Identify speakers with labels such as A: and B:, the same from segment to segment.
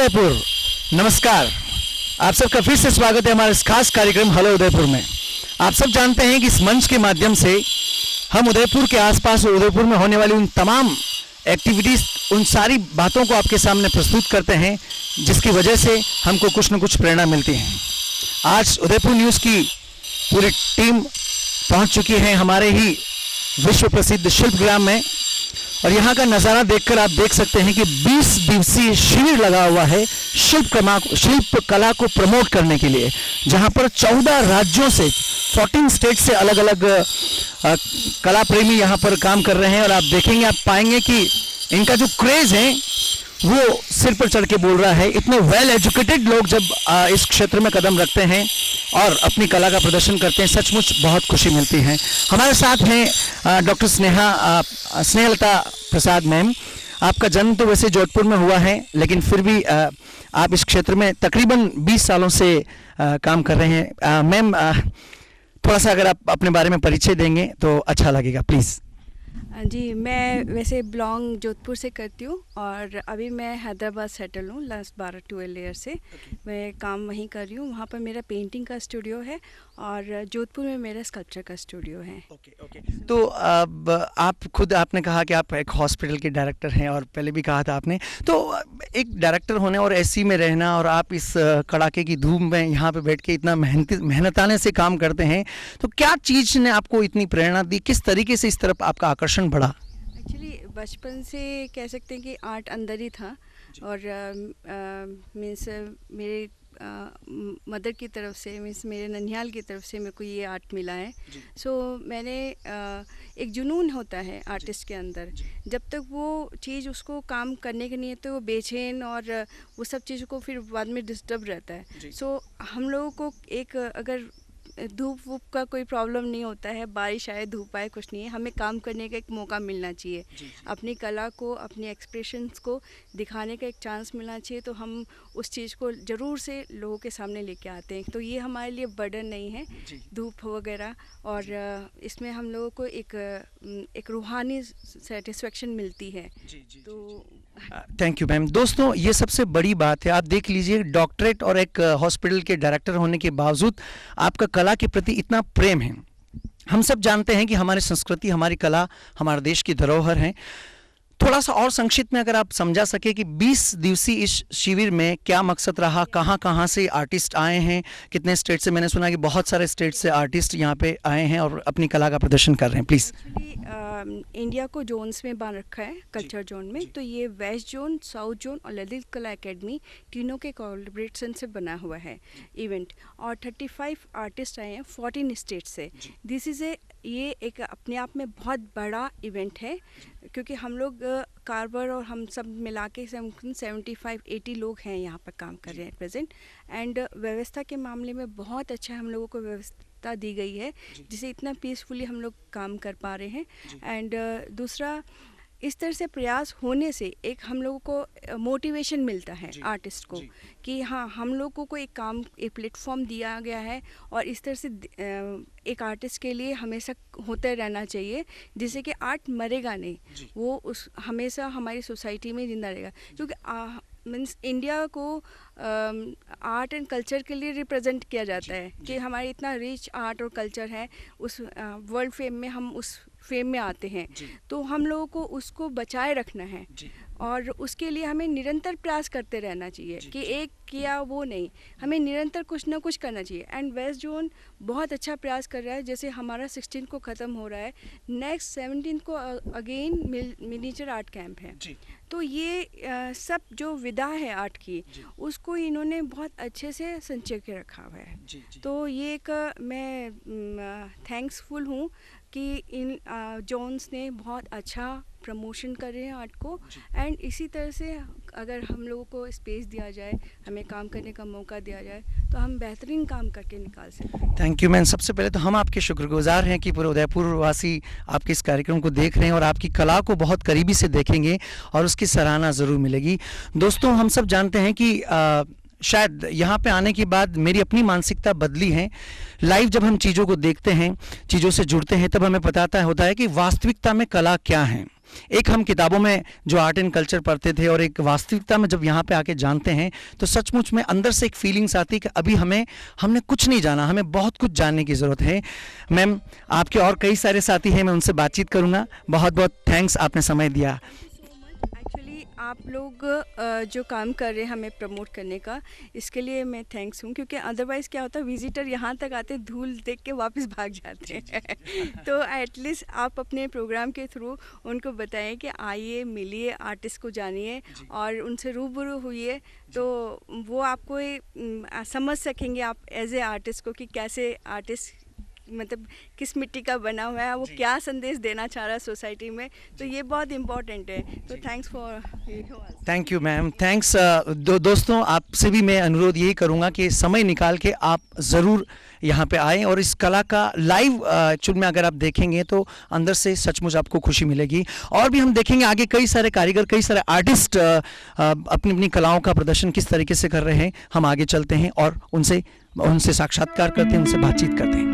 A: उदयपुर, नमस्कार। आप सबका फिर से स्वागत है हमारे इस खास कार्यक्रम हेलो उदयपुर में। आप सब जानते हैं कि इस मंच के माध्यम से हम उदयपुर के आसपास और उदयपुर में होने वाली उन तमाम एक्टिविटीज़, उन सारी बातों को आपके सामने प्रस्तुत करते हैं जिसकी वजह से हमको कुछ न कुछ प्रेरणा मिलती है। आज उदयपुर न्यूज़ की पूरी टीम पहुंच चुकी है हमारे ही विश्व प्रसिद्ध शिल्पग्राम में, और यहाँ का नज़ारा देखकर आप देख सकते हैं कि 20 दिवसीय शिविर लगा हुआ है शिल्प कला को प्रमोट करने के लिए, जहाँ पर 14 राज्यों से 14 स्टेट से अलग अलग कला प्रेमी यहाँ पर काम कर रहे हैं। और आप देखेंगे, आप पाएंगे कि इनका जो क्रेज है वो सिर पर चढ़ के बोल रहा है। इतने वेल एजुकेटेड लोग जब इस क्षेत्र में कदम रखते हैं और अपनी कला का प्रदर्शन करते हैं, सचमुच बहुत खुशी मिलती है। हमारे साथ हैं डॉक्टर स्नेहलता प्रसाद मैम। आपका जन्म तो वैसे जोधपुर में हुआ है, लेकिन फिर भी आप इस क्षेत्र में तकरीबन 20 सालों से काम कर रहे हैं। मैम, थोड़ा सा अगर आप अपने बारे में परिचय देंगे तो अच्छा लगेगा, प्लीज़।
B: जी, मैं वैसे बिलोंग जोधपुर से करती हूँ और अभी मैं हैदराबाद सेटल हूँ लास्ट 12-12 ईयर से। मैं काम वहीं कर रही हूँ। वहाँ पर मेरा पेंटिंग का स्टूडियो है और जोधपुर में मेरा स्कल्पचर का स्टूडियो है।
A: ओके। तो अब आप खुद, आपने कहा कि आप एक हॉस्पिटल के डायरेक्टर हैं और पहले भी कहा था आपने, तो एक डायरेक्टर होने और एसी में रहना और आप इस कड़ाके की धूप में यहाँ पे बैठ के इतना मेहनताने से काम करते हैं, तो क्या चीज़ ने आपको इतनी प्रेरणा दी? किस तरीके से इस तरफ आपका आकर्षण बढ़ा?
B: एक्चुअली बचपन से कह सकते हैं कि आर्ट अंदर ही था और मीन्स मेरे मदर की तरफ से, मीन्स मेरे ननिहाल की तरफ से मेरे को ये आर्ट मिला है। सो मैंने एक जुनून होता है आर्टिस्ट के अंदर, जब तक वो चीज़ उसको काम करने के नहीं है तो वो बेचैन और वो सब चीज़ों को फिर बाद में डिस्टर्ब रहता है। सो हम लोगों को एक, अगर धूप वूप का कोई प्रॉब्लम नहीं होता है, बारिश आए धूप आए कुछ नहीं है, हमें काम करने का एक मौका मिलना चाहिए। अपनी कला को, अपने एक्सप्रेशंस को दिखाने का एक चांस मिलना चाहिए, तो हम उस चीज़ को ज़रूर से लोगों के सामने लेके आते हैं। तो ये हमारे लिए बर्डन नहीं है धूप वगैरह, और इसमें हम लोगों को एक रूहानी सेटिस्फेक्शन मिलती है। तो
A: थैंक यू मैम। दोस्तों, ये सबसे बड़ी बात है। आप देख लीजिए, डॉक्टरेट और एक हॉस्पिटल के डायरेक्टर होने के बावजूद आपका कला के प्रति इतना प्रेम है। हम सब जानते हैं कि हमारी संस्कृति, हमारी कला हमारे देश की धरोहर है। थोड़ा सा और संक्षिप्त में अगर आप समझा सके कि 20 दिवसीय इस शिविर में क्या मकसद रहा, कहाँ से आर्टिस्ट आए हैं, कितने स्टेट से? मैंने सुना कि बहुत सारे स्टेट से आर्टिस्ट यहाँ पे आए हैं और अपनी कला का प्रदर्शन कर रहे हैं। प्लीज़।
B: इंडिया को जोन्स में बांध रखा है, कल्चर जोन में। तो ये वेस्ट जोन, साउथ जोन और ललित कला एकेडमी तीनों के कोलैबोरेशन से बना हुआ है इवेंट, और 35 आर्टिस्ट आए हैं 14 स्टेट से। दिस इज़ ये एक अपने आप में बहुत बड़ा इवेंट है, क्योंकि हम लोग कार्बर और हम सब मिला के 75-80 लोग हैं यहाँ पर काम कर रहे हैं प्रेजेंट। एंड व्यवस्था के मामले में बहुत अच्छा हम लोगों को व्यवस्था दी गई है, जिसे इतना पीसफुली हम लोग काम कर पा रहे हैं। एंड दूसरा, इस तरह से प्रयास होने से एक हम लोगों को मोटिवेशन मिलता है आर्टिस्ट को, कि हाँ, हम लोगों को एक प्लेटफॉर्म दिया गया है और इस तरह से एक आर्टिस्ट के लिए हमेशा होते रहना चाहिए, जिससे कि आर्ट मरेगा नहीं, वो उस हमेशा हमारी सोसाइटी में जिंदा रहेगा। क्योंकि मीन्स इंडिया को आर्ट एंड कल्चर के लिए रिप्रेजेंट किया जाता है कि हमारे इतना रिच आर्ट और कल्चर है, उस वर्ल्ड फेम में हम उस फेम में आते हैं। तो हम लोगों को उसको बचाए रखना है और उसके लिए हमें निरंतर प्रयास करते रहना चाहिए कि एक किया वो नहीं, हमें निरंतर कुछ ना कुछ करना चाहिए। एंड वेस्ट जोन बहुत अच्छा प्रयास कर रहा है। जैसे हमारा 16 को ख़त्म हो रहा है, नेक्स्ट 17 को अगेन मिनीचर आर्ट कैंप है। तो ये सब जो विधा है आर्ट की, उसको इन्होंने बहुत अच्छे से संचय के रखा हुआ है। तो ये एक मैं थैंक्सफुल हूँ कि इन जोन्स ने बहुत अच्छा प्रमोशन कर रहे हैं आर्ट को। एंड इसी तरह से अगर हम लोगों को स्पेस दिया जाए, हमें काम करने का मौका दिया जाए, तो हम बेहतरीन काम करके निकाल सकते हैं।
A: Thank you ma'am. सबसे पहले तो हम आपके शुक्रगुजार हैं कि पूरे उदयपुर वासी आपके इस कार्यक्रम को देख रहे हैं और आपकी कला को बहुत करीबी से देखेंगे और उसकी सराहना ज़रूर मिलेगी। दोस्तों, हम सब जानते हैं कि शायद यहाँ पे आने के बाद मेरी अपनी मानसिकता बदली है। लाइव जब हम चीज़ों को देखते हैं, चीज़ों से जुड़ते हैं, तब हमें पता होता है कि वास्तविकता में कला क्या है। एक हम किताबों में जो आर्ट एंड कल्चर पढ़ते थे और एक वास्तविकता में जब यहाँ पे आके जानते हैं तो सचमुच में अंदर से एक फीलिंग्स आती है कि अभी हमने कुछ नहीं जाना, हमें बहुत कुछ जानने की ज़रूरत है। मैम, आपके और कई सारे साथी हैं, मैं उनसे बातचीत करूँगा। बहुत बहुत थैंक्स, आपने समय दिया।
B: एक्चुअली आप लोग जो काम कर रहे हैं हमें प्रमोट करने का, इसके लिए मैं थैंक्स हूँ, क्योंकि अदरवाइज़ क्या होता है विजिटर यहाँ तक आते धूल देख के वापस भाग जाते हैं तो एटलीस्ट आप अपने प्रोग्राम के थ्रू उनको बताएं कि आइए, मिलिए, आर्टिस्ट को जानिए और उनसे रूबरू हुइए, तो वो आपको समझ सकेंगे आप एज ए आर्टिस्ट को कि कैसे आर्टिस्ट मतलब किस मिट्टी का बना हुआ है, वो क्या संदेश देना चाह रहा है सोसाइटी में, तो ये बहुत इम्पोर्टेंट है। तो thanks for.
A: Thank you ma'am, thanks. दोस्तों, आपसे भी मैं अनुरोध यही करूँगा कि समय निकाल के आप ज़रूर यहाँ पे आएँ और इस कला का लाइव एक्चुअल में अगर आप देखेंगे तो अंदर से सचमुच आपको खुशी मिलेगी। और भी हम देखेंगे आगे कई सारे कारीगर, कई सारे आर्टिस्ट अपनी अपनी कलाओं का प्रदर्शन किस तरीके से कर रहे हैं। हम आगे चलते हैं और उनसे साक्षात्कार करते हैं, उनसे बातचीत करते हैं।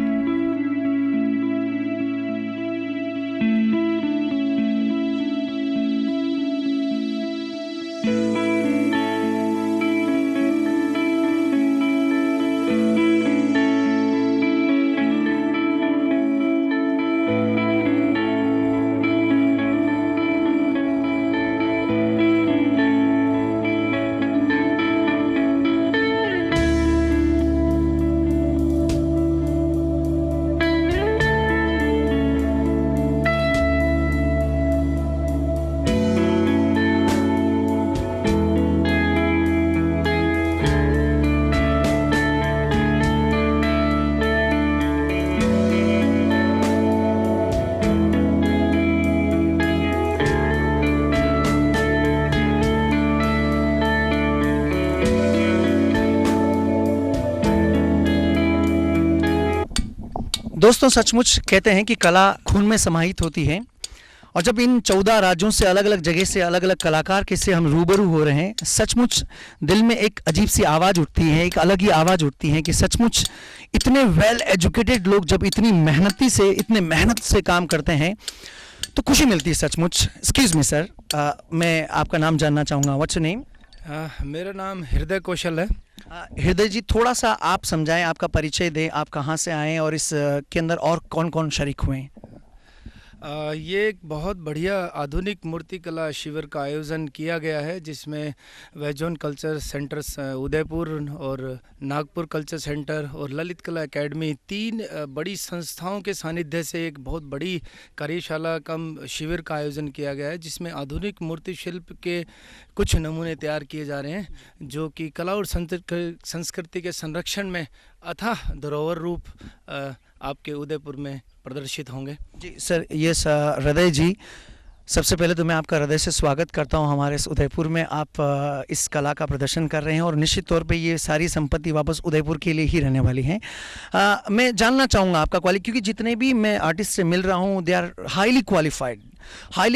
A: दोस्तों, सचमुच कहते हैं कि कला खून में समाहित होती है और जब इन 14 राज्यों से अलग अलग जगह से अलग अलग कलाकार के से हम रूबरू हो रहे हैं, सचमुच दिल में एक अजीब सी आवाज़ उठती है, एक अलग ही आवाज़ उठती है कि सचमुच इतने वेल एजुकेटेड लोग जब इतनी मेहनत से काम करते हैं तो खुशी मिलती है सचमुच। एक्सक्यूज मी सर, मैं आपका नाम जानना चाहूँगा। What's your name?
C: मेरा नाम हृदय कौशल है।
A: हृदय जी, थोड़ा सा आप समझाएं, आपका परिचय दें, आप कहाँ से आए और इस के अंदर और कौन कौन शरीक हुए हैं?
C: ये एक बहुत बढ़िया आधुनिक मूर्तिकला शिविर का आयोजन किया गया है, जिसमें वैजोन कल्चर सेंटर्स उदयपुर और नागपुर कल्चर सेंटर और ललित कला एकेडमी, 3 बड़ी संस्थाओं के सानिध्य से एक बहुत बड़ी कार्यशाला कम शिविर का आयोजन किया गया है, जिसमें आधुनिक मूर्ति शिल्प के कुछ नमूने तैयार किए जा रहे हैं, जो कि कला और संस्कृति के संरक्षण में अथाह धरोहर रूप आपके उदयपुर में प्रदर्शित होंगे।
A: जी सर, ये हृदय जी, सबसे पहले तो मैं आपका हृदय से स्वागत करता हूं हमारे इस उदयपुर में। आप इस कला का प्रदर्शन कर रहे हैं और निश्चित तौर पे ये सारी संपत्ति वापस उदयपुर के लिए ही रहने वाली हैं। मैं जानना चाहूँगा आपका क्योंकि जितने भी मैं आर्टिस्ट से मिल रहा हूँ दे आर हाईली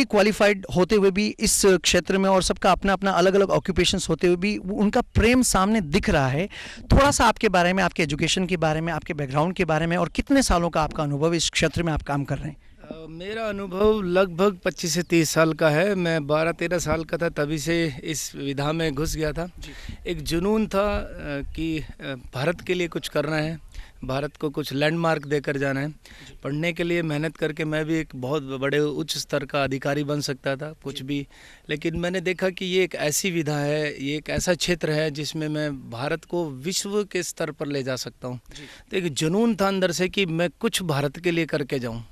A: क्वालिफाइड होते हुए भी इस क्षेत्र में और सबका अपना अपना अलग अलग ऑक्यूपेशंस होते हुए भी उनका प्रेम सामने दिख रहा है। थोड़ा सा आपके बारे में, आपके एजुकेशन के बारे में, आपके बैकग्राउंड के बारे में और कितने सालों का आपका अनुभव इस क्षेत्र में आप काम कर रहे हैं?
C: मेरा अनुभव लगभग 25 से 30 साल का है। मैं 12-13 साल का था तभी से इस विधा में घुस गया था। एक जुनून था कि भारत के लिए कुछ करना है, भारत को कुछ लैंडमार्क देकर जाना है। पढ़ने के लिए मेहनत करके मैं भी एक बहुत बड़े उच्च स्तर का अधिकारी बन सकता था कुछ भी, लेकिन मैंने देखा कि ये एक ऐसी विधा है, ये एक ऐसा क्षेत्र है जिसमें मैं भारत को विश्व के स्तर पर ले जा सकता हूँ। तो एक जुनून था अंदर से कि मैं कुछ भारत के लिए करके जाऊँ,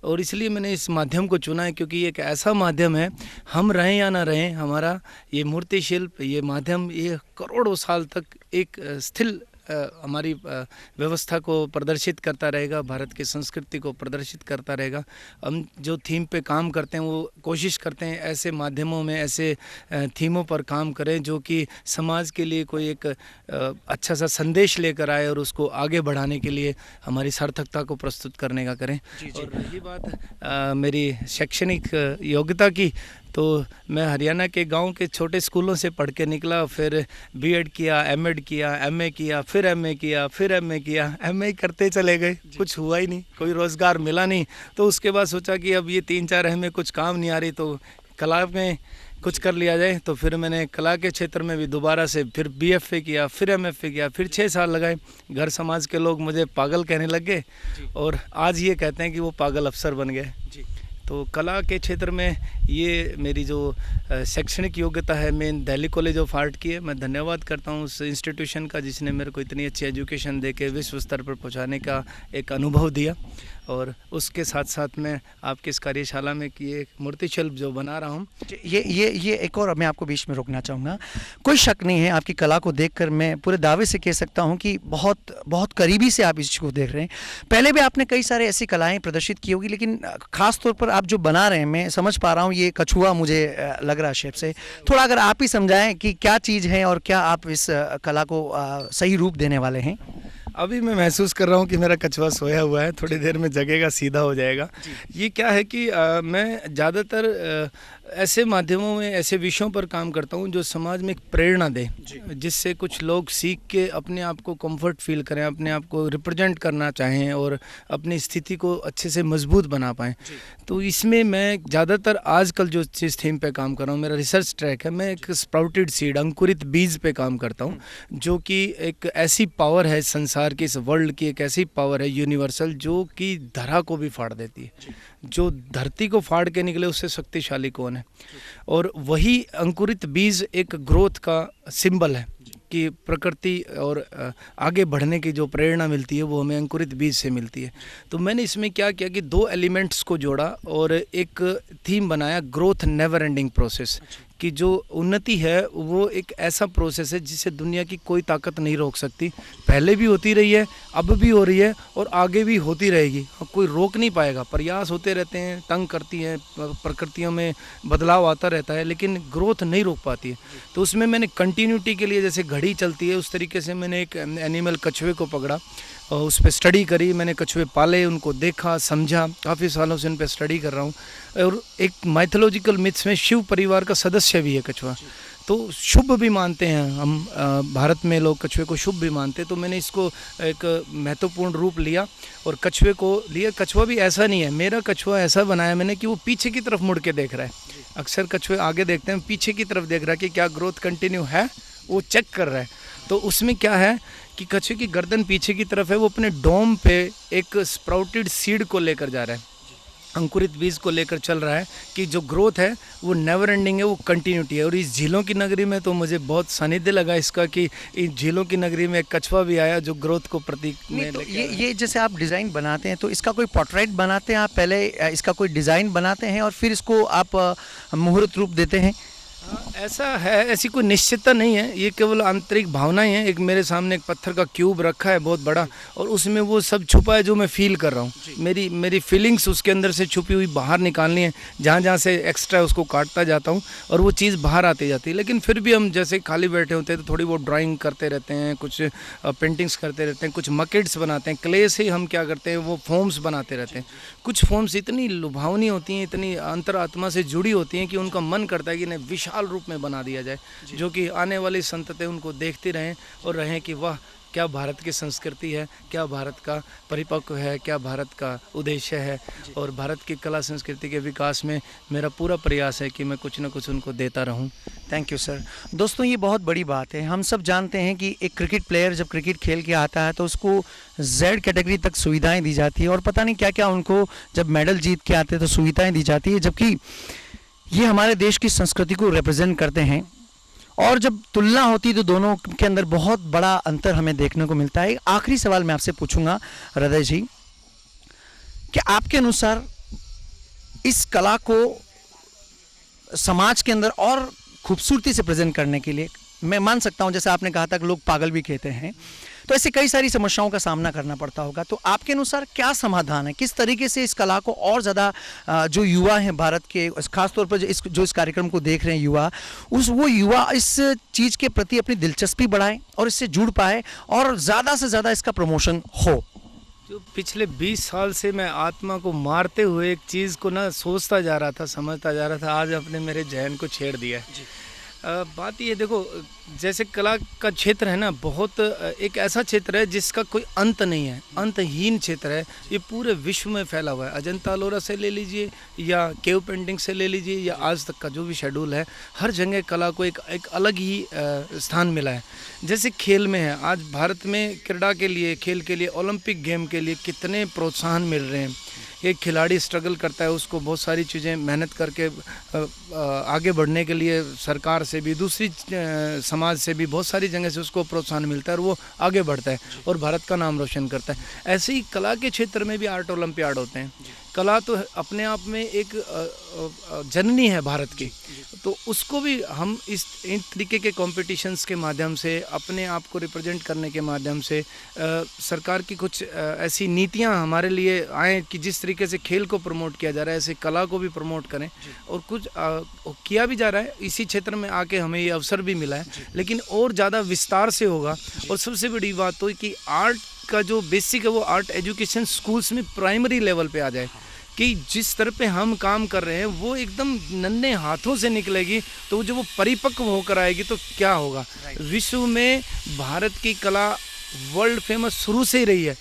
C: और इसलिए मैंने इस माध्यम को चुना है, क्योंकि ये एक ऐसा माध्यम है, हम रहें या ना रहें, हमारा ये मूर्ति शिल्प, ये माध्यम, ये करोड़ों साल तक एक स्थिर हमारी व्यवस्था को प्रदर्शित करता रहेगा, भारत की संस्कृति को प्रदर्शित करता रहेगा। हम जो थीम पे काम करते हैं वो कोशिश करते हैं ऐसे माध्यमों में, ऐसे थीमों पर काम करें जो कि समाज के लिए कोई एक अच्छा सा संदेश लेकर आए और उसको आगे बढ़ाने के लिए हमारी सार्थकता को प्रस्तुत करने का करें। और रही बात मेरी शैक्षणिक योग्यता की, तो मैं हरियाणा के गांव के छोटे स्कूलों से पढ़ के निकला, फिर बीएड किया, एमएड किया, एमए किया, फिर एमए किया, फिर एमए किया, एमए करते चले गए, कुछ हुआ ही नहीं, कोई रोज़गार मिला नहीं। तो उसके बाद सोचा कि अब ये 3-4 एमए कुछ काम नहीं आ रही, तो कला में कुछ कर लिया जाए। तो फिर मैंने कला के क्षेत्र में भी दोबारा से फिर बीएफए किया, फिर एमएफए किया, फिर 6 साल लगाए। घर समाज के लोग मुझे पागल कहने लग गए और आज ये कहते हैं कि वो पागल अफसर बन गए। तो कला के क्षेत्र में ये मेरी जो शैक्षणिक योग्यता है, मैं दिल्ली कॉलेज ऑफ आर्ट की है। मैं धन्यवाद करता हूँ उस इंस्टीट्यूशन का जिसने मेरे को इतनी अच्छी एजुकेशन दे के विश्व स्तर पर पहुँचाने का एक अनुभव दिया। और उसके साथ साथ मैं आपकी इस कार्यशाला में कि एक मूर्ति शिल्प जो बना रहा हूँ,
A: ये एक और मैं आपको बीच में रोकना चाहूँगा। कोई शक नहीं है, आपकी कला को देखकर मैं पूरे दावे से कह सकता हूँ कि बहुत बहुत करीबी से आप इस चीज़ को देख रहे हैं। पहले भी आपने कई सारे ऐसी कलाएं प्रदर्शित की होगी, लेकिन खास तौर पर आप जो बना रहे हैं, मैं समझ पा रहा हूँ, ये कछुआ मुझे लग रहा है शेप से। थोड़ा अगर आप ही समझाएं कि क्या चीज़ है और क्या आप इस कला को सही रूप देने वाले हैं।
C: अभी मैं महसूस कर रहा हूँ कि मेरा कछुआ सोया हुआ है, थोड़ी देर में जगेगा, सीधा हो जाएगा। ये क्या है कि मैं ज़्यादातर ऐसे माध्यमों में, ऐसे विषयों पर काम करता हूँ जो समाज में एक प्रेरणा दे, जिससे कुछ लोग सीख के अपने आप को कंफर्ट फील करें, अपने आप को रिप्रेजेंट करना चाहें और अपनी स्थिति को अच्छे से मजबूत बना पाएँ। तो इसमें मैं ज़्यादातर आजकल जो जिस थीम पे काम कर रहा हूँ, मेरा रिसर्च ट्रैक है, मैं एक स्प्राउटेड सीड, अंकुरित बीज पे काम करता हूँ, जो कि एक ऐसी पावर है संसार की, इस वर्ल्ड की एक ऐसी पावर है यूनिवर्सल, जो कि धरा को भी फाड़ देती है। जो धरती को फाड़ के निकले उससे शक्तिशाली कौन है। और वही अंकुरित बीज एक ग्रोथ का सिंबल है कि प्रकृति और आगे बढ़ने की जो प्रेरणा मिलती है वो हमें अंकुरित बीज से मिलती है। तो मैंने इसमें क्या किया कि 2 एलिमेंट्स को जोड़ा और एक थीम बनाया, ग्रोथ नेवर एंडिंग प्रोसेस, कि जो उन्नति है वो एक ऐसा प्रोसेस है जिसे दुनिया की कोई ताकत नहीं रोक सकती। पहले भी होती रही है, अब भी हो रही है और आगे भी होती रहेगी, कोई रोक नहीं पाएगा। प्रयास होते रहते हैं, तंग करती हैं, प्रकृतियों में बदलाव आता रहता है, लेकिन ग्रोथ नहीं रोक पाती है। तो उसमें मैंने कंटिन्यूटी के लिए, जैसे घड़ी चलती है उस तरीके से मैंने एक एनिमल कछुए को पकड़ा और उस पर स्टडी करी। मैंने कछुए पाले, उनको देखा, समझा, काफ़ी सालों से उन पर स्टडी कर रहा हूँ। और एक माइथोलॉजिकल मिथ्स में शिव परिवार का सदस्य भी है कछुआ, तो शुभ भी मानते हैं हम, भारत में लोग कछुए को शुभ भी मानते हैं। तो मैंने इसको एक महत्वपूर्ण रूप लिया और कछुए को लिया। कछुआ भी ऐसा नहीं है, मेरा कछुआ ऐसा बनाया मैंने कि वो पीछे की तरफ मुड़ के देख रहा है। अक्सर कछुए आगे देखते हैं, पीछे की तरफ देख रहा है कि क्या ग्रोथ कंटिन्यू है, वो चेक कर रहा है। तो उसमें क्या है कि कछुए की गर्दन पीछे की तरफ है, वो अपने डोम पे एक स्प्राउटेड सीड को लेकर जा रहा है, अंकुरित बीज को लेकर चल रहा है कि जो ग्रोथ है वो नेवर एंडिंग है, वो कंटिन्यूटी है। और इस झीलों की नगरी में तो मुझे बहुत सानिध्य लगा इसका कि इस झीलों की नगरी में एक कछुआ भी आया जो ग्रोथ को प्रतीक में
A: तो ये जैसे आप डिज़ाइन बनाते हैं तो इसका कोई पोर्ट्रेट बनाते हैं आप, पहले इसका कोई डिज़ाइन बनाते हैं और फिर इसको आप मुहूर्त रूप देते हैं?
C: ऐसा है, ऐसी कोई निश्चितता नहीं है, ये केवल आंतरिक भावनाएं हैं। एक मेरे सामने एक पत्थर का क्यूब रखा है बहुत बड़ा, और उसमें वो सब छुपा है जो मैं फील कर रहा हूँ। मेरी फीलिंग्स उसके अंदर से छुपी हुई बाहर निकालनी है, जहाँ जहाँ से एक्स्ट्रा है उसको काटता जाता हूँ और वो चीज़ बाहर आती जाती है। लेकिन फिर भी हम जैसे खाली बैठे होते हैं तो थोड़ी बहुत ड्राइंग करते रहते हैं, कुछ पेंटिंग्स करते रहते हैं, कुछ मकेट्स बनाते हैं, क्ले से ही हम क्या करते हैं वो फॉर्म्स बनाते रहते हैं। कुछ फॉर्म्स इतनी लुभावनी होती हैं, इतनी अंतरात्मा से जुड़ी होती हैं कि उनका मन करता है कि इन्हें विशाल रूप में बना दिया जाए, जो कि आने वाली संततें उनको देखती रहें और रहें कि वाह क्या भारत की संस्कृति है, क्या भारत का परिपक्व है, क्या भारत का उद्देश्य है। और भारत की कला संस्कृति के विकास में मेरा पूरा प्रयास है कि मैं कुछ ना कुछ उनको देता रहूं।
A: Thank you sir. दोस्तों ये बहुत बड़ी बात है। हम सब जानते हैं कि एक क्रिकेट प्लेयर जब क्रिकेट खेल के आता है तो उसको Z कैटेगरी तक सुविधाएं दी जाती है और पता नहीं क्या क्या उनको जब मेडल जीत के आते हैं तो सुविधाएं दी जाती है, जबकि ये हमारे देश की संस्कृति को रिप्रेजेंट करते हैं। और जब तुलना होती है तो दोनों के अंदर बहुत बड़ा अंतर हमें देखने को मिलता है। आखिरी सवाल मैं आपसे पूछूंगा हृदय जी, कि आपके अनुसार इस कला को समाज के अंदर और खूबसूरती से प्रेजेंट करने के लिए, मैं मान सकता हूं जैसे आपने कहा था कि लोग पागल भी कहते हैं, तो ऐसे कई सारी समस्याओं का सामना करना पड़ता होगा, तो आपके अनुसार क्या समाधान है? किस तरीके से इस कला को और ज़्यादा जो युवा हैं भारत के, खासतौर पर जो इस कार्यक्रम को देख रहे हैं युवा, वो युवा इस चीज़ के प्रति अपनी दिलचस्पी बढ़ाएं और इससे जुड़ पाए और ज़्यादा से ज़्यादा इसका प्रमोशन हो?
C: जो पिछले 20 साल से मैं आत्मा को मारते हुए एक चीज़ को ना सोचता जा रहा था, समझता जा रहा था, आज आपने मेरे जहन को छेड़ दिया है। बात ये देखो, जैसे कला का क्षेत्र है ना, बहुत एक ऐसा क्षेत्र है जिसका कोई अंत नहीं है, अंतहीन क्षेत्र है। ये पूरे विश्व में फैला हुआ है। अजंता अलोरा से ले लीजिए या केव पेंटिंग से ले लीजिए या आज तक का जो भी शेड्यूल है, हर जगह कला को एक अलग ही स्थान मिला है। जैसे खेल में है, आज भारत में क्रीड़ा के लिए, खेल के लिए, ओलंपिक गेम के लिए कितने प्रोत्साहन मिल रहे हैं। एक खिलाड़ी स्ट्रगल करता है, उसको बहुत सारी चीज़ें मेहनत करके आगे बढ़ने के लिए सरकार से भी, दूसरी समाज से भी, बहुत सारी जगह से उसको प्रोत्साहन मिलता है और वो आगे बढ़ता है और भारत का नाम रोशन करता है। ऐसे ही कला के क्षेत्र में भी आर्ट ओलंपियाड होते हैं। कला तो अपने आप में एक जननी है भारत की, तो उसको भी हम इन तरीके के कॉम्पिटिशन्स के माध्यम से, अपने आप को रिप्रेजेंट करने के माध्यम से, सरकार की कुछ ऐसी नीतियां हमारे लिए आए कि जिस तरीके से खेल को प्रमोट किया जा रहा है, ऐसे कला को भी प्रमोट करें। और कुछ किया भी जा रहा है। इसी क्षेत्र में आके हमें ये अवसर भी मिला है, लेकिन और ज़्यादा विस्तार से होगा। और सबसे बड़ी बात तो कि आर्ट का जो बेसिक है वो आर्ट एजुकेशन स्कूल्स में प्राइमरी लेवल पे आ जाए, कि जिस तरह पे हम काम कर रहे हैं वो एकदम नन्हे हाथों से निकलेगी, तो जो वो परिपक्व होकर आएगी तो क्या होगा। विश्व में भारत की कला वर्ल्ड फेमस शुरू से ही रही है,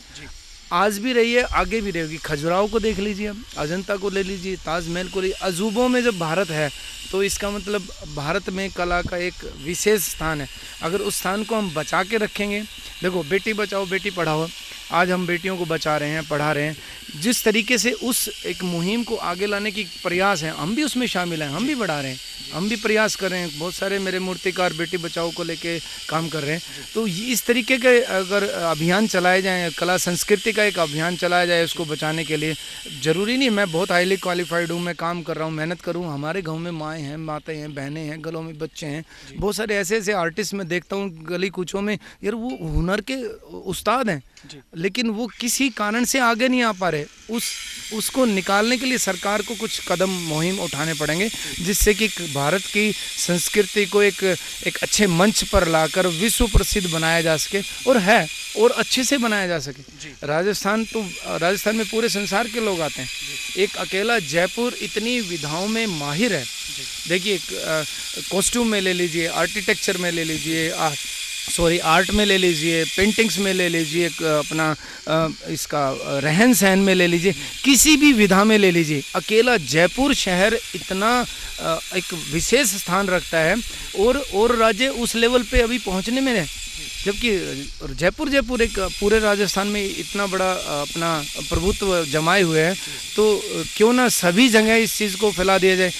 C: आज भी रही है, आगे भी रहेगी। खजुराहो को देख लीजिए, अब अजंता को ले लीजिए, ताजमहल को ले, अजूबों में जब भारत है तो इसका मतलब भारत में कला का एक विशेष स्थान है। अगर उस स्थान को हम बचा के रखेंगे, देखो बेटी बचाओ बेटी पढ़ाओ, आज हम बेटियों को बचा रहे हैं, पढ़ा रहे हैं। जिस तरीके से उस एक मुहिम को आगे लाने की प्रयास है, हम भी उसमें शामिल हैं, हम भी बढ़ा रहे हैं, हम भी प्रयास कर रहे हैं। बहुत सारे मेरे मूर्तिकार बेटी बचाओ को लेके काम कर रहे हैं। तो इस तरीके के अगर अभियान चलाए जाएँ, कला संस्कृति का एक अभियान चलाया जाए उसको बचाने के लिए, ज़रूरी नहीं मैं बहुत हाईली क्वालिफाइड हूँ, मैं काम कर रहा हूँ, मेहनत करूँ। हमारे गाँव में माएँ हैं, माताएँ हैं, बहनें हैं, गलों में बच्चे हैं, बहुत सारे ऐसे ऐसे आर्टिस्ट मैं देखता हूँ गली कूचों में, यार वो हुनर के उस्ताद हैं, लेकिन वो किसी कारण से आगे नहीं आ पा रहे। उसको निकालने के लिए सरकार को कुछ कदम मुहिम उठाने पड़ेंगे, जिससे कि भारत की संस्कृति को एक अच्छे मंच पर लाकर विश्व प्रसिद्ध बनाया जा सके, और अच्छे से बनाया जा सके। राजस्थान में पूरे संसार के लोग आते हैं। एक अकेला जयपुर इतनी विधाओं में माहिर है। देखिए, कॉस्ट्यूम में ले लीजिए, आर्किटेक्चर में ले लीजिए, आर्ट में ले लीजिए, पेंटिंग्स में ले लीजिए, अपना इसका रहन सहन में ले लीजिए, किसी भी विधा में ले लीजिए, अकेला जयपुर शहर इतना एक विशेष स्थान रखता है। और राज्य उस लेवल पे अभी पहुंचने में है, जबकि जयपुर एक पूरे राजस्थान में इतना बड़ा अपना प्रभुत्व जमाए हुए है। तो क्यों ना सभी जगह इस चीज़ को फैला दिया जाए।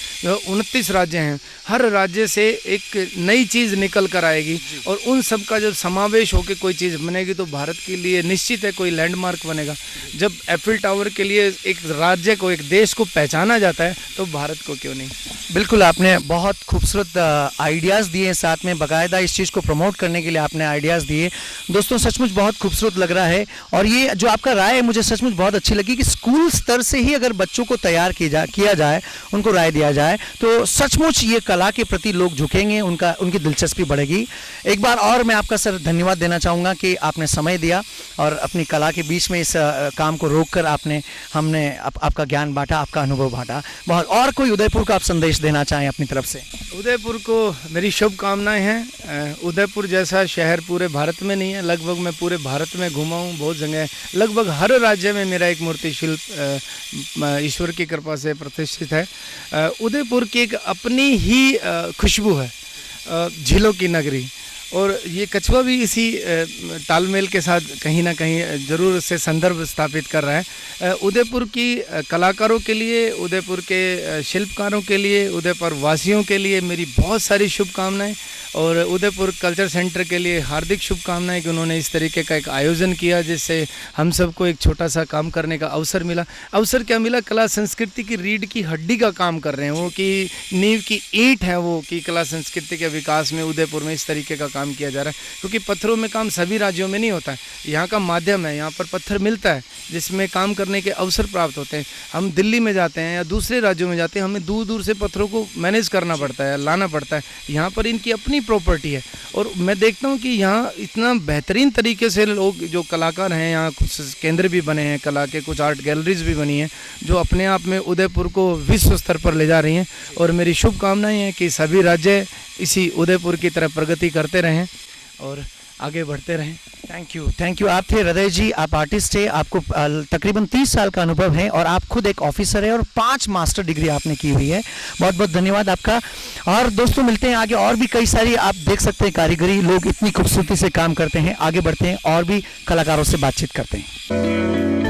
C: 29 राज्य हैं, हर राज्य से एक नई चीज़ निकल कर आएगी, और उन सब का जब समावेश होकर कोई चीज़ बनेगी तो भारत के लिए निश्चित है कोई लैंडमार्क बनेगा। जब एफिल टावर के लिए एक राज्य को, एक देश को पहचाना जाता है, तो भारत को क्यों नहीं।
A: बिल्कुल, आपने बहुत खूबसूरत आइडियाज़ दिए, साथ में बाकायदा इस चीज़ को प्रमोट करने के लिए आपने आइडियाज़ दिए। दोस्तों, सचमुच बहुत खूबसूरत लग रहा है, और ये जो आपका राय है मुझे सचमुच बहुत अच्छी लगी कि स्कूल स्तर से ही अगर बच्चों को तैयार किया जाए, उनको राय दिया जाए, तो सचमुच ये कला के प्रति लोग झुकेंगे, उनकी दिलचस्पी बढ़ेगी। एक बार और मैं आपका सर धन्यवाद देना चाहूँगा कि आपने समय दिया और अपनी कला के बीच में इस काम को रोककर हमने आपका ज्ञान बांटा, आपका अनुभव बांटा। बहुत और कोई उदयपुर का आप संदेश देना चाहें अपनी तरफ से?
C: उदयपुर को मेरी शुभकामनाएं हैं। उदयपुर जैसा शहर पूरे भारत में नहीं है। लगभग मैं पूरे भारत में घूमा हूँ, बहुत जगह, लगभग हर राज्य में मेरा एक मूर्ति शिल्प ईश्वर की कृपा से प्रतिष्ठित है। उदयपुर की एक अपनी ही खुशबू है, झीलों की नगरी, और ये कछुआ भी इसी तालमेल के साथ कहीं ना कहीं ज़रूर से संदर्भ स्थापित कर रहा है। उदयपुर की कलाकारों के लिए, उदयपुर के शिल्पकारों के लिए, उदयपुर वासियों के लिए मेरी बहुत सारी शुभकामनाएं, और उदयपुर कल्चर सेंटर के लिए हार्दिक शुभकामनाएं कि उन्होंने इस तरीके का एक आयोजन किया, जिससे हम सबको एक छोटा सा काम करने का अवसर मिला। अवसर क्या मिला? कला संस्कृति की रीढ़ की हड्डी का काम कर रहे हैं वो, कि नींव की ईंट है वो, कि कला संस्कृति के विकास में उदयपुर में इस तरीके का काम किया जा रहा है। क्योंकि पत्थरों में काम सभी राज्यों में नहीं होता है, यहाँ का माध्यम है, यहाँ पर पत्थर मिलता है जिसमें काम करने के अवसर प्राप्त होते हैं। हम दिल्ली में जाते हैं या दूसरे राज्यों में जाते हैं, हमें दूर दूर से पत्थरों को मैनेज करना पड़ता है, लाना पड़ता है। यहाँ पर इनकी अपनी प्रॉपर्टी है। और मैं देखता हूँ कि यहाँ इतना बेहतरीन तरीके से लोग जो कलाकार हैं, यहाँ कुछ केंद्र भी बने हैं कला के, कुछ आर्ट गैलरीज भी बनी हैं जो अपने आप में उदयपुर को विश्व स्तर पर ले जा रही हैं। और मेरी शुभकामनाएं हैं कि सभी राज्य इसी उदयपुर की तरफ प्रगति करते रहें और आगे बढ़ते रहें।
A: Thank you. आप थे हृदय जी, आप आर्टिस्ट है, आपको तकरीबन 30 साल का अनुभव है और आप खुद एक ऑफिसर है और 5 मास्टर डिग्री आपने की हुई है। बहुत बहुत धन्यवाद आपका। और दोस्तों मिलते हैं आगे, और भी कई सारी आप देख सकते हैं कारीगरी, लोग इतनी खूबसूरती से काम करते हैं। आगे बढ़ते हैं और भी कलाकारों से बातचीत करते हैं।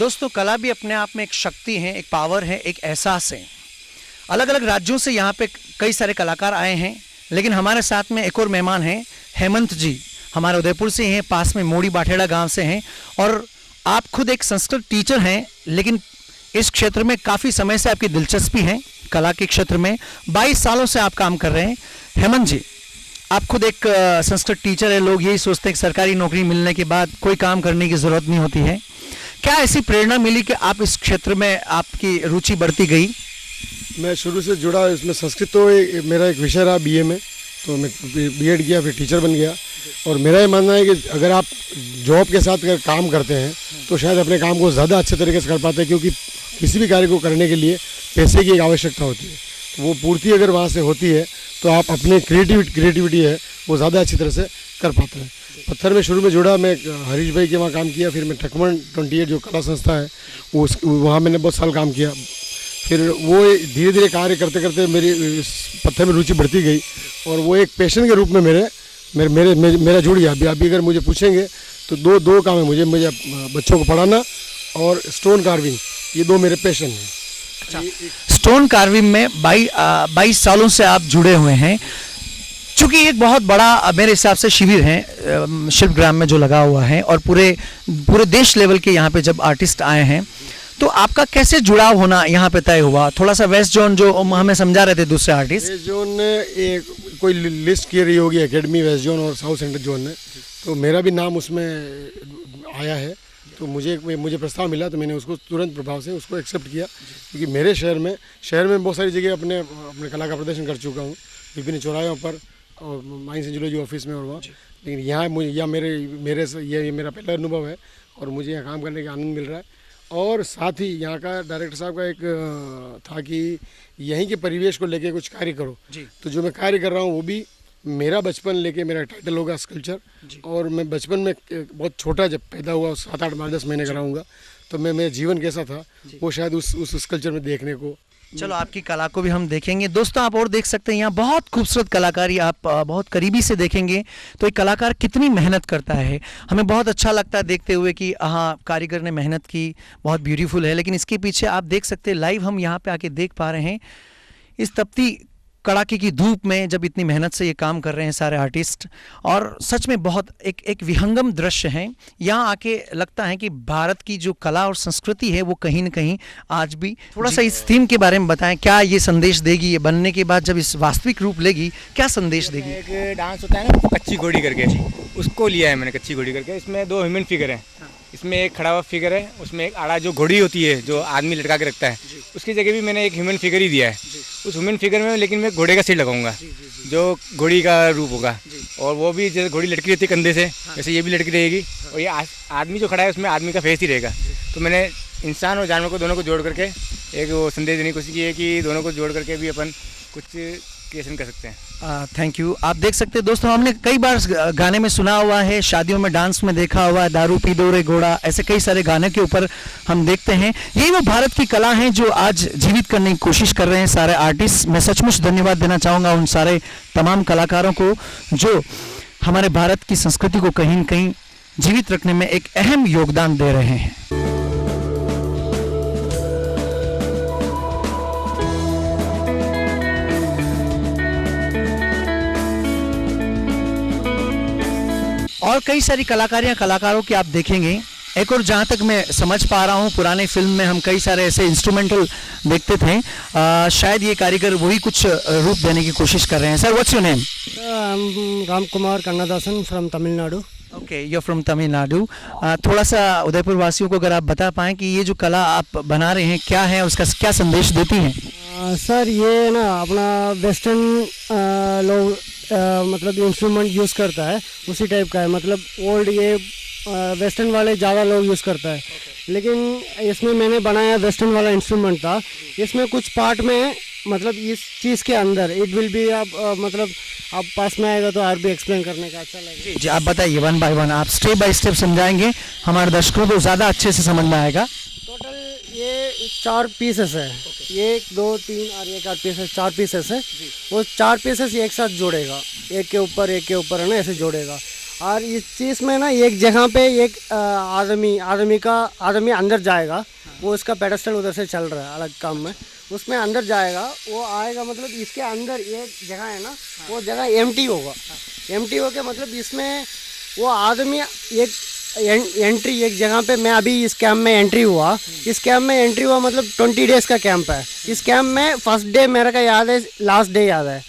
A: दोस्तों कला भी अपने आप में एक शक्ति है, एक पावर है, एक एहसास है। अलग अलग राज्यों से यहाँ पे कई सारे कलाकार आए हैं, लेकिन हमारे साथ में एक और मेहमान हैं, हेमंत जी, हमारे उदयपुर से हैं, पास में मोड़ी बाठेड़ा गांव से हैं। और आप खुद एक संस्कृत टीचर हैं, लेकिन इस क्षेत्र में काफ़ी समय से आपकी दिलचस्पी है, कला के क्षेत्र में 22 सालों से आप काम कर रहे हैं। हेमंत जी, आप खुद एक संस्कृत टीचर है, लोग यही सोचते हैं कि सरकारी नौकरी मिलने के बाद कोई काम करने की ज़रूरत नहीं होती है। क्या ऐसी प्रेरणा मिली कि आप इस क्षेत्र में आपकी रुचि बढ़ती गई?
D: मैं शुरू से जुड़ा इसमें, संस्कृत तो मेरा एक विषय रहा बीए में, तो मैं बीएड किया, फिर टीचर बन गया। और मेरा ये मानना है कि अगर आप जॉब के साथ अगर काम करते हैं तो शायद अपने काम को ज़्यादा अच्छे तरीके से कर पाते हैं, क्योंकि किसी भी कार्य को करने के लिए पैसे की एक आवश्यकता होती है। तो वो पूर्ति अगर वहाँ से होती है तो आप अपने क्रिएटिविटी है वो ज़्यादा अच्छी तरह से कर पाते हैं। पत्थर में शुरू में जुड़ा, मैं हरीश भाई के वहाँ काम किया, फिर मैं टकमन 28 जो कला संस्था है वो वहाँ मैंने बहुत साल काम किया। फिर वो धीरे धीरे कार्य करते करते मेरी पत्थर में रुचि बढ़ती गई और वो एक पैशन के रूप में मेरा जुड़ गया। अभी अगर मुझे पूछेंगे तो दो काम है, मुझे बच्चों को पढ़ाना और स्टोन कार्विंग, ये 2 मेरे पैशन हैं।
A: अच्छा, स्टोन कार्विंग में 22 सालों से आप जुड़े हुए हैं। चूँकि एक बहुत बड़ा मेरे हिसाब से शिविर है शिल्पग्राम में जो लगा हुआ है, और पूरे देश लेवल के यहाँ पे जब आर्टिस्ट आए हैं, तो आपका कैसे जुड़ाव होना यहाँ पे तय हुआ? थोड़ा सा वेस्ट जोन जो हमें समझा रहे थे दूसरे आर्टिस्ट,
D: वेस्ट जोन ने एक कोई लिस्ट की रही होगी एकेडमी वेस्ट जोन और साउथ सेंट्रल जोन ने, तो मेरा भी नाम उसमें आया है। तो मुझे प्रस्ताव मिला तो मैंने उसको तुरंत प्रभाव से उसको एक्सेप्ट किया, क्योंकि मेरे शहर में बहुत सारी जगह अपने कला का प्रदर्शन कर चुका हूँ, विभिन्न चौराहों पर और माइंस एंड जूलॉजी ऑफिस में और वहाँ। लेकिन यहाँ ये मेरा पहला अनुभव है और मुझे यहाँ काम करने का आनंद मिल रहा है। और साथ ही यहाँ का डायरेक्टर साहब का एक था कि यहीं के परिवेश को लेके कुछ कार्य करो। तो जो मैं कार्य कर रहा हूँ वो भी मेरा बचपन लेके मेरा टाइटल होगा स्कल्पचर, और मैं बचपन में बहुत छोटा जब पैदा हुआ 7, 8, 10 महीने का रहूँगा, तो मेरा जीवन कैसा था वो शायद उस स्कल्पचर में देखने को।
A: चलो आपकी कला को भी हम देखेंगे। दोस्तों आप और देख सकते हैं यहाँ बहुत खूबसूरत कलाकारी, आप बहुत करीबी से देखेंगे तो एक कलाकार कितनी मेहनत करता है। हमें बहुत अच्छा लगता है देखते हुए कि हाँ कारीगर ने मेहनत की, बहुत ब्यूटीफुल है। लेकिन इसके पीछे आप देख सकते हैं, लाइव हम यहाँ पे आके देख पा रहे हैं, इस तपती कड़ाके की धूप में जब इतनी मेहनत से ये काम कर रहे हैं सारे आर्टिस्ट, और सच में बहुत एक विहंगम दृश्य है। यहाँ आके लगता है कि भारत की जो कला और संस्कृति है वो कहीं न कहीं आज भी। थोड़ा सा इस थीम के बारे में बताएं, क्या ये संदेश देगी, ये बनने के बाद जब इस वास्तविक रूप लेगी क्या संदेश देगी?
E: एक डांस होता है ना कच्ची घोड़ी करके, उसको लिया है मैंने, कच्ची घोड़ी करके। इसमें 2 ह्यूमन फिगर हैं, इसमें एक खड़ा हुआ फिगर है, उसमें एक आड़ा जो घोड़ी होती है जो आदमी लटका के रखता है, उसकी जगह भी मैंने एक ह्यूमन फिगर ही दिया है। उस ह्यूमन फिगर में लेकिन मैं घोड़े का सिर लगाऊंगा जो घोड़ी का रूप होगा, और वो भी जैसे घोड़ी लटकी रहती है कंधे से, वैसे ये भी लटकी रहेगी, और ये आदमी जो खड़ा है उसमें आदमी का फेस ही रहेगा। तो मैंने इंसान और जानवर को दोनों को जोड़ करके एक वो संदेश देने की कोशिश की है कि दोनों को जोड़ करके भी अपन कुछ क्रिएशन कर सकते हैं।
A: Thank you. आप देख सकते हैं दोस्तों, हमने कई बार गाने में सुना हुआ है, शादियों में डांस में देखा हुआ है, दारू पी दो रे घोड़ा, ऐसे कई सारे गाने के ऊपर हम देखते हैं। यही वो भारत की कला है जो आज जीवित करने की कोशिश कर रहे हैं सारे आर्टिस्ट। मैं सचमुच धन्यवाद देना चाहूँगा उन सारे तमाम कलाकारों को जो हमारे भारत की संस्कृति को कहीं न कहीं जीवित रखने में एक अहम योगदान दे रहे हैं। और कई सारी कलाकारों की आप देखेंगे। एक और जहाँ तक मैं समझ पा रहा हूँ, पुराने फिल्म में हम कई सारे ऐसे इंस्ट्रूमेंटल देखते थे। शायद ये कारीगर वही कुछ रूप देने की कोशिश कर रहे हैं। Sir, what's your name?
F: Ram Kumar Kannadasan from Tamil Nadu.
A: Okay, you are from Tamil Nadu. थोड़ा सा उदयपुर वासियों को अगर आप बता पाएँ कि ये जो कला आप बना रहे हैं क्या है, उसका क्या संदेश देती है?
F: सर, ये ना अपना वेस्टर्न लोग मतलब इंस्ट्रूमेंट यूज़ करता है, उसी टाइप का है। मतलब ओल्ड ये वेस्टर्न वाले ज़्यादा लोग यूज़ करता है, लेकिन इसमें मैंने बनाया वेस्टर्न वाला इंस्ट्रूमेंट था। इसमें कुछ पार्ट में मतलब इस चीज़ के अंदर इट विल बी आप मतलब आप पास में आएगा तो और भी एक्सप्लेन करने का अच्छा लगेगा।
A: जी, आप बताइए वन बाय वन, आप स्टेप बाय स्टेप समझाएंगे, हमारे दर्शकों को ज़्यादा अच्छे से समझ में आएगा।
F: टोटल ये 4 पीसेस है, 1 2 3 और 1 8 पीसेस, 4 पीसेस है। वो 4 पीसेस एक साथ जोड़ेगा, एक के ऊपर है ना, ऐसे जोड़ेगा। और इस चीज़ में ना एक जगह पे एक आदमी अंदर जाएगा, वो उसका पेडस्टल उधर से चल रहा है अलग काम में, उसमें अंदर जाएगा, वो आएगा। मतलब इसके अंदर एक जगह है ना, वो जगह एम्प्टी होगा। एम्प्टी होके मतलब इसमें वो आदमी एक एंट्री एक जगह पे, मैं अभी इस कैंप में एंट्री हुआ, मतलब 20 डेज़ का कैंप है। इस कैंप में फर्स्ट डे मेरे का याद है, लास्ट डे याद है,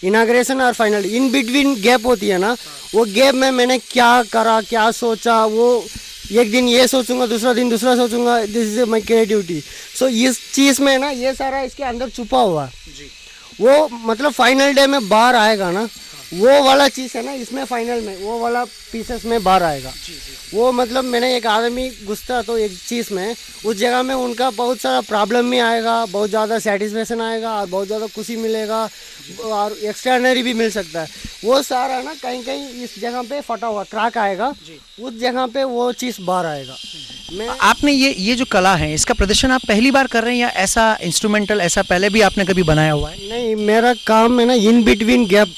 F: इनाग्रेशन और फाइनल। इन बिटवीन गैप होती है ना, वो गैप में मैंने क्या करा, क्या सोचा, वो एक दिन ये सोचूंगा, दूसरा दिन दूसरा सोचूंगा, दिस इज माई क्रिएटिविटी। सो इस चीज़ में ना ये सारा इसके अंदर छुपा हुआ है। वो मतलब फाइनल डे में बाहर आएगा ना, वो वाला चीज़ है ना, इसमें फाइनल में वो वाला पीसेस में बाहर आएगा। वो मतलब मैंने एक आदमी घुसता तो एक चीज़ में, उस जगह में उनका बहुत सारा प्रॉब्लम भी आएगा, बहुत ज़्यादा सेटिस्फेक्शन आएगा और बहुत ज़्यादा खुशी मिलेगा और एक्स्ट्राऑर्डिनरी भी मिल सकता है। वो सारा ना कहीं कहीं इस जगह पे फटा हुआ क्रैक आएगा, उस जगह पे वो चीज़ बाहर आएगा।
A: आपने ये जो कला है, इसका प्रदर्शन आप पहली बार कर रहे हैं या ऐसा इंस्ट्रूमेंटल ऐसा पहले भी आपने कभी बनाया हुआ है?
F: नहीं, मेरा काम है ना इन बिटवीन गैप,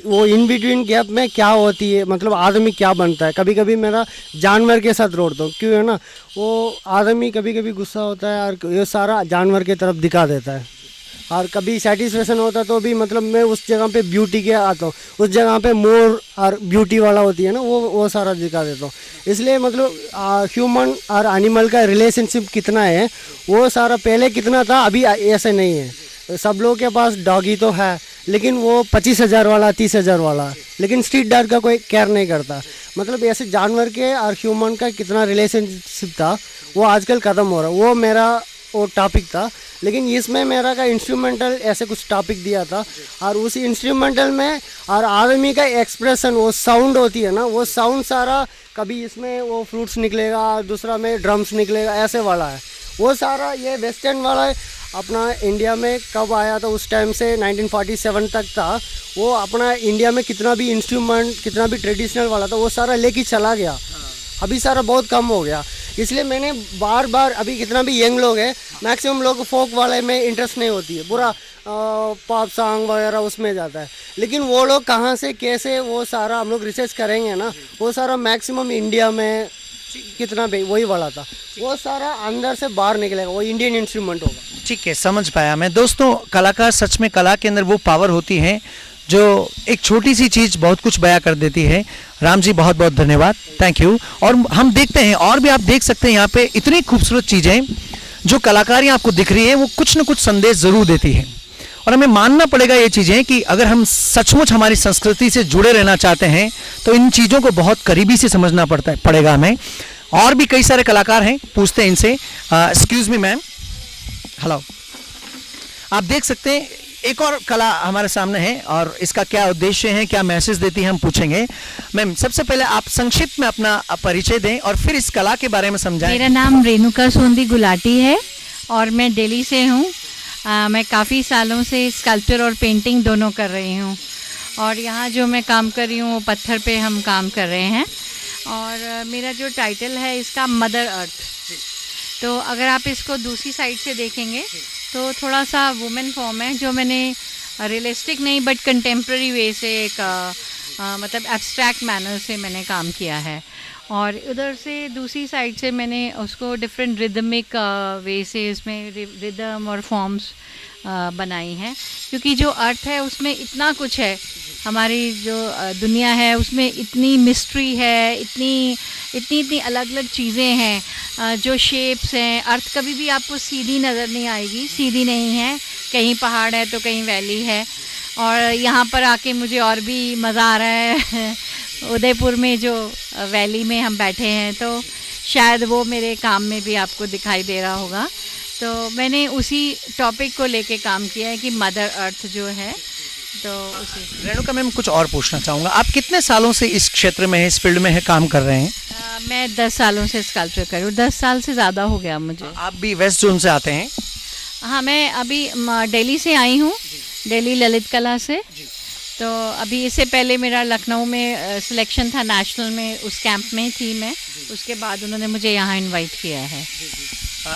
F: वो इन बिटवीन गैप में क्या होती है, मतलब आदमी क्या बनता है। कभी कभी मेरा जानवर के साथ जोड़ता हूँ, क्यों है ना, वो आदमी कभी कभी गुस्सा होता है और ये सारा जानवर की तरफ दिखा देता है। और कभी सेटिस्फेक्शन होता तो भी मतलब मैं उस जगह पे ब्यूटी के आता हूँ, उस जगह पे मोर और ब्यूटी वाला होती है ना, वो सारा दिखा देता हूँ। इसलिए मतलब ह्यूमन और एनिमल का रिलेशनशिप कितना है, वो सारा पहले कितना था, अभी ऐसे नहीं है। सब लोगों के पास डॉगी तो है, लेकिन वो 25,000 वाला 30,000 वाला, लेकिन स्ट्रीट डॉग का कोई केयर नहीं करता। मतलब ऐसे जानवर के और ह्यूमन का कितना रिलेशनशिप था, वो आजकल ख़त्म हो रहा है। वो मेरा वो टॉपिक था, लेकिन इसमें मेरा का इंस्ट्रूमेंटल ऐसे कुछ टॉपिक दिया था। और उस इंस्ट्रूमेंटल में और आदमी का एक्सप्रेशन, वो साउंड होती है ना, वो साउंड सारा कभी इसमें वो फ्लूट्स निकलेगा, दूसरा में ड्रम्स निकलेगा, ऐसे वाला है। वो सारा ये वेस्टर्न वाला अपना इंडिया में कब आया था, उस टाइम से 1947 तक था। वो अपना इंडिया में कितना भी इंस्ट्रूमेंट, कितना भी ट्रेडिशनल वाला था, वो सारा लेके चला गया। अभी सारा बहुत कम हो गया। इसलिए मैंने बार बार, अभी कितना भी यंग लोग हैं, मैक्सिमम लोग फोक वाले में इंटरेस्ट नहीं होती है, पूरा पॉप सॉन्ग वगैरह उसमें जाता है। लेकिन वो लोग कहाँ से कैसे, वो सारा हम लोग रिसर्च करेंगे ना, वो सारा मैक्सिमम इंडिया में कितना भी वही वाला था, वो सारा अंदर से बाहर निकलेगा, वो इंडियन इंस्ट्रूमेंट होगा।
A: ठीक है, समझ पाया मैं। दोस्तों, कलाकार सच में, कला के अंदर वो पावर होती है जो एक छोटी सी चीज़ बहुत कुछ बयां कर देती है। राम जी, बहुत बहुत धन्यवाद, थैंक यू। और हम देखते हैं, और भी आप देख सकते हैं यहाँ पे इतनी खूबसूरत चीज़ें जो कलाकारियाँ आपको दिख रही है, वो कुछ न कुछ संदेश ज़रूर देती है। और हमें मानना पड़ेगा ये चीज़ें कि अगर हम सचमुच हमारी संस्कृति से जुड़े रहना चाहते हैं तो इन चीज़ों को बहुत करीबी से समझना पड़ेगा हमें। और भी कई सारे कलाकार हैं, पूछते हैं इनसे। Excuse me ma'am, hello. आप देख सकते हैं एक और कला हमारे सामने है और इसका क्या उद्देश्य है, क्या मैसेज देती है, हम पूछेंगे। मैम, सबसे पहले आप संक्षिप्त में अपना परिचय दें और फिर इस कला के बारे में समझाएं।
G: मेरा नाम रेणुका सोंदी गुलाटी है और मैं दिल्ली से हूँ। मैं काफ़ी सालों से स्कल्पचर और पेंटिंग दोनों कर रही हूँ और यहाँ जो मैं काम कर रही हूँ वो पत्थर पे हम काम कर रहे हैं और मेरा जो टाइटल है इसका मदर अर्थ। तो अगर आप इसको दूसरी साइड से देखेंगे तो थोड़ा सा वुमेन फॉर्म है जो मैंने रियलिस्टिक नहीं बट कंटेम्प्रेरी वे से एक मतलब एब्स्ट्रैक्ट मैनर से मैंने काम किया है और उधर से दूसरी साइड से मैंने उसको डिफरेंट रिदमिक वे से इसमें रिदम और फॉर्म्स बनाई हैं क्योंकि जो अर्थ है उसमें इतना कुछ है, हमारी जो दुनिया है उसमें इतनी मिस्ट्री है, इतनी अलग अलग चीज़ें हैं, जो शेप्स हैं। अर्थ कभी भी आपको सीधी नज़र नहीं आएगी, सीधी नहीं है, कहीं पहाड़ है तो कहीं वैली है और यहाँ पर आके मुझे और भी मज़ा आ रहा है उदयपुर में जो वैली में हम बैठे हैं तो शायद वो मेरे काम में भी आपको दिखाई दे रहा होगा। तो मैंने उसी टॉपिक को लेके काम किया है कि मदर अर्थ जो है तो उसी।
A: रेणुका मैम कुछ और पूछना चाहूँगा, आप कितने सालों से इस क्षेत्र में है, इस फील्ड में है, काम कर रहे हैं?
G: मैं 10 सालों से स्कल्पचर कर रही हूँ, 10 साल से ज़्यादा हो गया मुझे।
A: आप भी वेस्ट जोन से आते हैं?
G: हाँ, मैं अभी दिल्ली से आई हूँ, दिल्ली ललित कला से। तो अभी इससे पहले मेरा लखनऊ में सिलेक्शन था नेशनल में, उस कैंप में थी मैं, उसके बाद उन्होंने मुझे यहाँ इनवाइट किया है।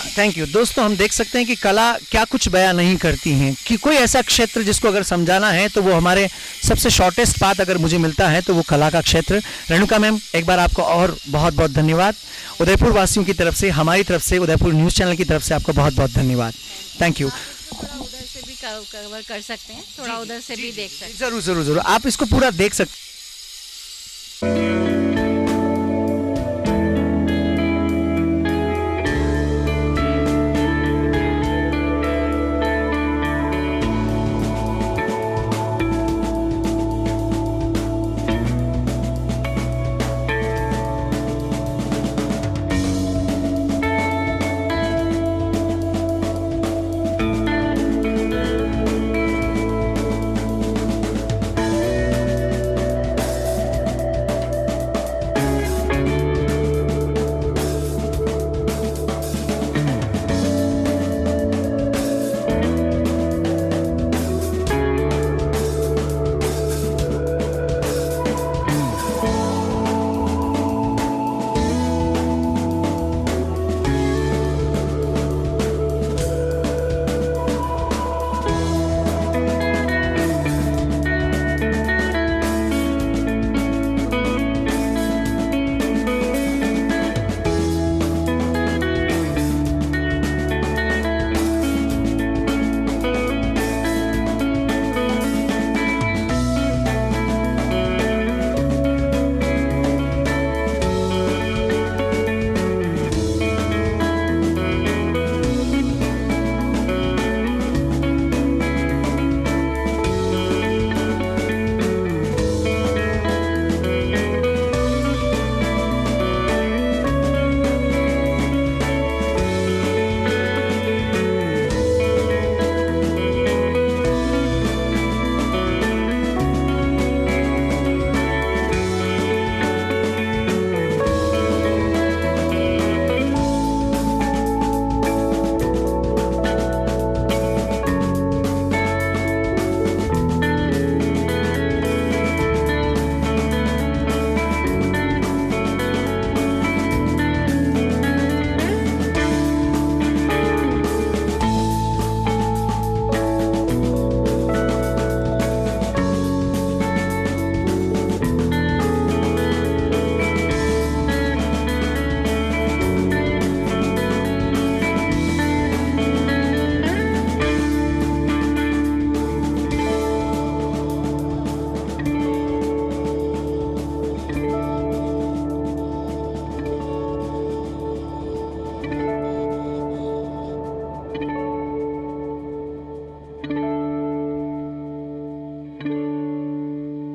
A: Thank you. दोस्तों हम देख सकते हैं कि कला क्या कुछ बयां नहीं करती हैं, कि कोई ऐसा क्षेत्र जिसको अगर समझाना है तो वो हमारे सबसे शॉर्टेस्ट पाथ अगर मुझे मिलता है तो वो कला का क्षेत्र। रेणुका मैम एक बार आपको और बहुत बहुत धन्यवाद। उदयपुर वासियों की तरफ से, हमारी तरफ से, उदयपुर न्यूज़ चैनल की तरफ से आपको बहुत बहुत धन्यवाद। Thank you.
G: उधर से भी कवर कर सकते हैं, थोड़ा उधर से भी देख सकते हैं।
A: ज़रूर ज़रूर ज़रूर, आप इसको पूरा देख सकते।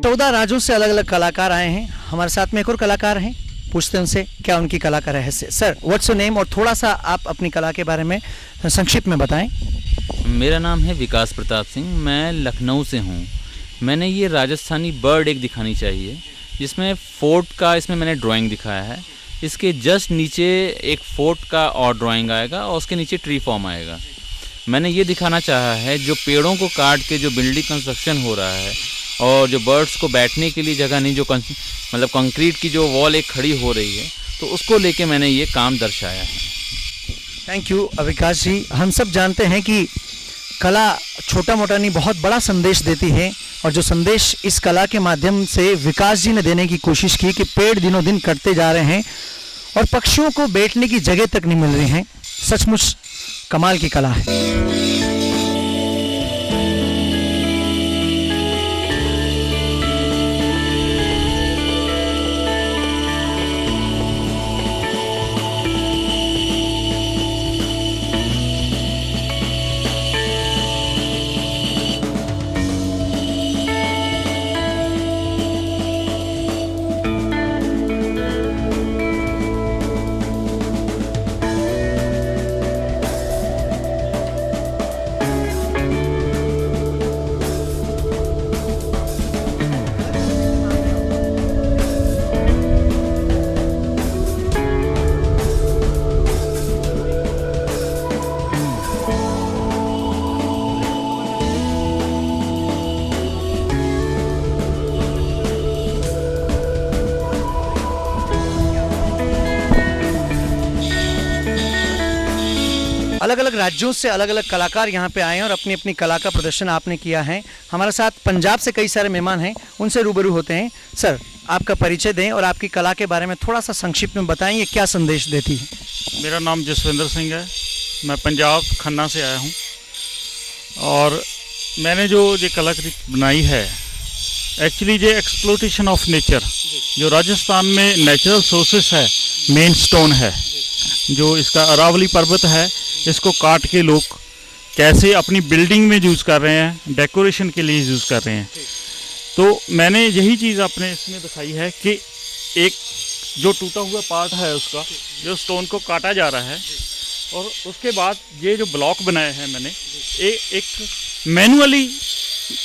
A: चौदह राज्यों से अलग अलग कलाकार आए हैं। हमारे साथ में एक और कलाकार हैं, पूछते हैं उनसे क्या उनकी कला का रहस्य। सर व्हाट्स योर नेम, और थोड़ा सा आप अपनी कला के बारे में संक्षिप्त में बताएं।
H: मेरा नाम है विकास प्रताप सिंह, मैं लखनऊ से हूँ। मैंने ये राजस्थानी बर्ड एक दिखानी चाहिए जिसमें फोर्ट का इसमें मैंने ड्राइंग दिखाया है। इसके जस्ट नीचे एक फोर्ट का और ड्राइंग आएगा और उसके नीचे ट्री फॉर्म आएगा। मैंने ये दिखाना चाहा है जो पेड़ों को काट के जो बिल्डिंग कंस्ट्रक्शन हो रहा है और जो बर्ड्स को बैठने के लिए जगह नहीं, जो मतलब कंक्रीट की जो वॉल एक खड़ी हो रही है, तो उसको लेके मैंने ये काम दर्शाया है।
A: थैंक यू विकास जी। हम सब जानते हैं कि कला छोटा मोटा नहीं, बहुत बड़ा संदेश देती है, और जो संदेश इस कला के माध्यम से विकास जी ने देने की कोशिश की कि पेड़ दिनों दिन कटते जा रहे हैं और पक्षियों को बैठने की जगह तक नहीं मिल रही हैं, सचमुच कमाल की कला है। अलग अलग राज्यों से अलग अलग कलाकार यहाँ पे आए हैं और अपनी अपनी कला का प्रदर्शन आपने किया है। हमारे साथ पंजाब से कई सारे मेहमान हैं, उनसे रूबरू होते हैं। सर, आपका परिचय दें और आपकी कला के बारे में थोड़ा सा संक्षिप्त में बताएं, ये क्या संदेश देती है?
I: मेरा नाम जसविंदर सिंह है, मैं पंजाब खन्ना से आया हूँ और मैंने जो ये कलाकृति बनाई है एक्चुअली ये एक्सप्लोटेशन ऑफ नेचर, जो राजस्थान में नेचुरल सोर्सेस है, मेन स्टोन है, जो इसका अरावली पर्वत है, इसको काट के लोग कैसे अपनी बिल्डिंग में यूज़ कर रहे हैं, डेकोरेशन के लिए यूज़ कर रहे हैं। तो मैंने यही चीज़ अपने इसमें दिखाई है कि एक जो टूटा हुआ पार्ट है उसका, जो स्टोन को काटा जा रहा है और उसके बाद ये जो ब्लॉक बनाए हैं मैंने एक मैनुअली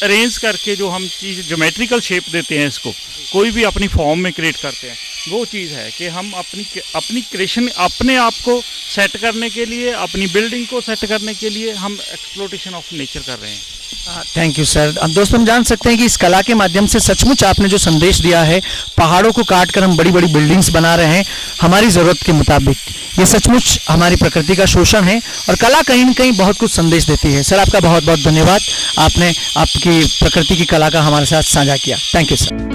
I: अरेंज करके जो हम चीज़ ज्योमेट्रिकल शेप देते हैं, इसको कोई भी अपनी फॉर्म में क्रिएट करते हैं, वो चीज़ है कि हम अपनी क्रिएशन अपने आप को सेट करने के लिए, अपनी बिल्डिंग को सेट करने के लिए हम एक्सप्लोटेशन ऑफ नेचर कर रहे हैं।
A: Thank you sir. अब दोस्तों, हम जान सकते हैं कि इस कला के माध्यम से सचमुच आपने जो संदेश दिया है, पहाड़ों को काट कर हम बड़ी बड़ी बिल्डिंग्स बना रहे हैं हमारी ज़रूरत के मुताबिक, ये सचमुच हमारी प्रकृति का शोषण है और कला कहीं न कहीं बहुत कुछ संदेश देती है। सर, आपका बहुत बहुत धन्यवाद, आपने आपकी प्रकृति की कला का हमारे साथ साझा किया। Thank you sir.